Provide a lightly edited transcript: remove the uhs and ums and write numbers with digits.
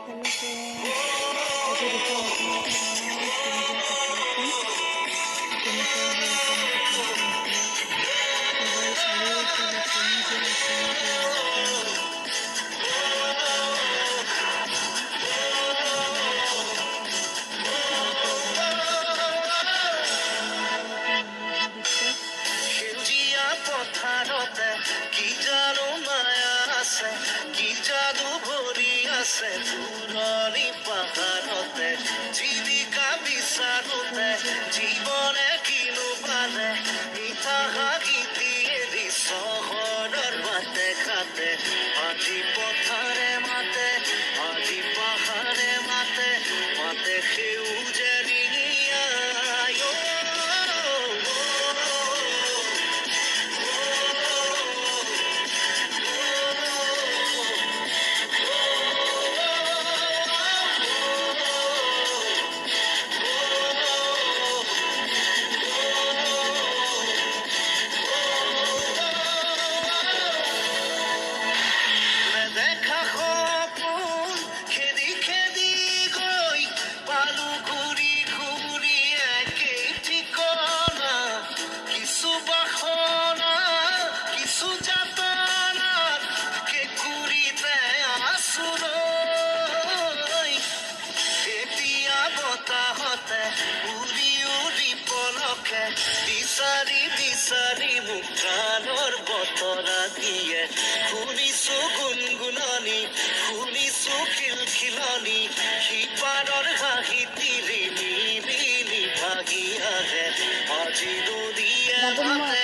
hello friends, আজি দেখুৱা নতুন এটা গানৰ সেউজীয়া কাপোৰখন কেনেকুৱা হৈছে কাপোৰখন চাবলৈ চাৰিওফালে সেউজীয়া সেউজীয়া সেউজীয়া সেউজীয়া পথাৰতে কি জানো মায়া আছে, কি যাদু ভৰি আছে দূৰণি পাহাৰতে, জীৱিকা বিচাৰোতে জীৱনে কিনো পালে, মিঠা হাগিতি এৰি চহৰৰ বাটে ঘাটে, আজি পথাৰে মাতে, আজি পাহাৰে মাতে, মাতে সেউজীয়া দেখা সপোন খেদি খেদি গৈ পালো ঘূৰি ঘূৰি একেই ঠিকনা, কিছু বাসনা কিছু যাতনাত কেঁকুৰিতে আছো ৰৈ, এতিয়া বতাহতে উৰি উৰি পলকে বিচাৰি বিচাৰি মোক প্ৰাণৰ বতৰা দিয়ে, শুনিছো গুণগুণনি শুনিছো খিলখিলনি, সিপাৰৰ হাঁহি তিৰি মিলি ভাগি আহে, আজি নদীয়ে মাতে